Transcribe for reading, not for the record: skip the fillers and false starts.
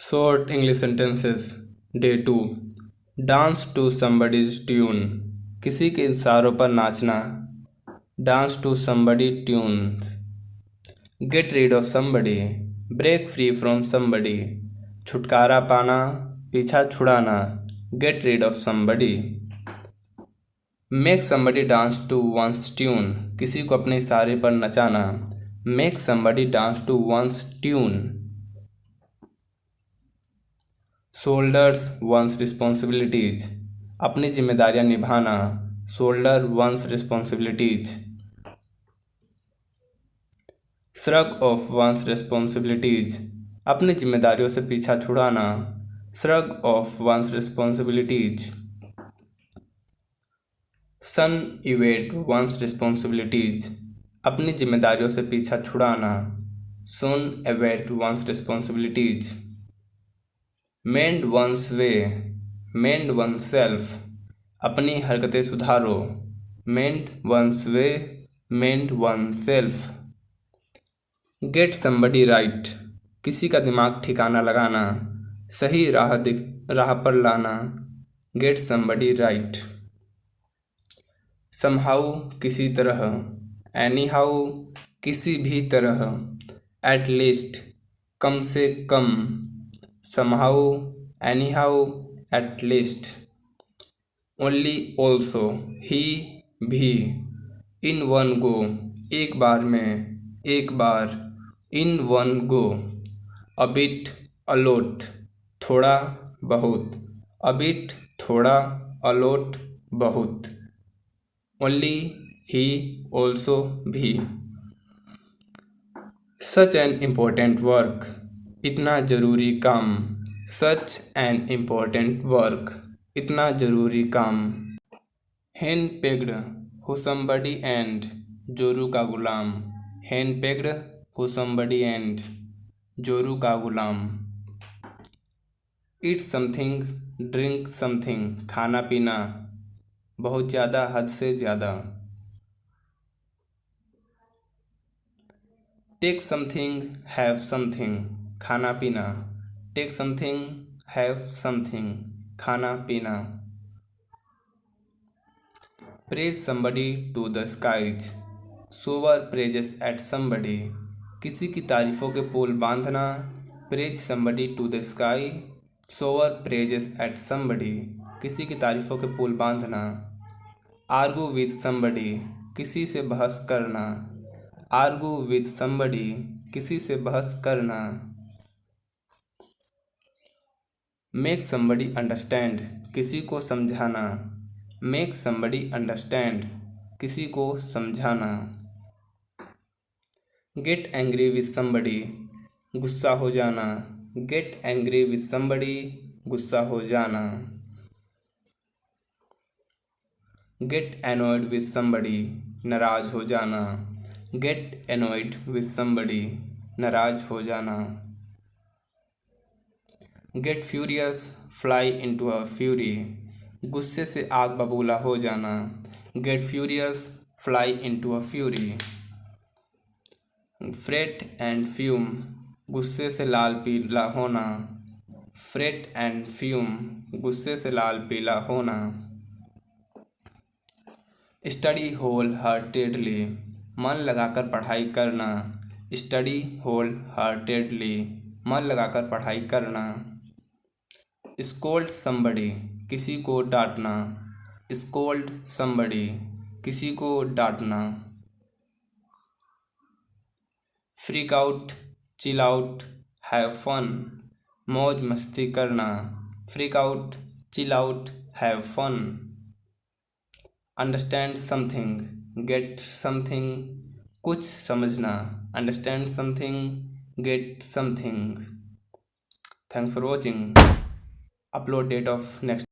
Short English sentences. Day 2. Dance to somebody's tune. किसी के इशारों पर नाचना. Dance to somebody tunes. Get rid of somebody. Break free from somebody. छुटकारा पाना, पीछा छुड़ाना. Get rid of somebody. Make somebody dance to one's tune. किसी को अपने इशारे पर नचाना. Make somebody dance to one's tune. Shoulders one's responsibilities. अपनी जिम्मेदारियां निभाना. Shoulder one's responsibilities. Shrug off one's responsibilities. अपनी जिम्मेदारियों से पीछा छुड़ाना. Shrug off one's responsibilities. Shun evade one's responsibilities. अपनी जिम्मेदारियों से पीछा छुड़ाना. Shun evade one's responsibilities. Mend one's way. Mend oneself. अपनी हरकतें सुधारो. Mend one's way. Mend oneself. Get somebody right. किसी का दिमाग ठिकाना लगाना. सही राह पर लाना. Get somebody right. Somehow किसी तरह. Anyhow किसी भी तरह. At least कम से कम. Somehow, anyhow, at least. Only, also. ही भी. In one go. एक बार में. एक बार. In one go. A bit, a lot. थोड़ा बहुत. A bit, थोड़ा. A lot, बहुत. Only, ही, also, भी. Such an important work. इतना ज़रूरी काम. Such an important work. इतना ज़रूरी काम. Hen pegged who somebody and. जोरू का गुलाम. Hen pegged who somebody and. जोरू का गुलाम. Eat something, drink something. खाना पीना. बहुत ज़्यादा, हद से ज़्यादा. Take something, have something. खाना पीना. Take something, have something. खाना पीना. Praise somebody to the skies. Shower praises at somebody. किसी की तारीफों के पुल बांधना. Praise somebody to the sky. Shower praises at somebody. किसी की तारीफों के पुल बांधना. Argue with somebody. किसी से बहस करना. Argue with somebody. किसी से बहस करना. Make somebody understand. किसी को समझाना. Make somebody understand. किसी को समझाना. Get angry with somebody. गुस्सा हो जाना. Get angry with somebody. गुस्सा हो जाना. Get annoyed with somebody. नाराज हो जाना. Get annoyed with somebody. नाराज हो जाना. Get furious, fly into a fury. गुस्से से आग बबूला हो जाना. Get furious, fly into a fury. Fret and fume. गुस्से से लाल पीला होना. Fret and fume. गुस्से से लाल पीला होना. Study wholeheartedly. मन लगाकर पढ़ाई करना. Study wholeheartedly. मन लगाकर पढ़ाई करना. Scold somebody. किसी को डांटना. Scold somebody. किसी को डांटना. Freak out, chill out, have fun. मौज मस्ती करना. Freak out, chill out, have fun. Understand something. Get something. कुछ समझना. Understand something. Get something. Thanks for watching. Upload date of next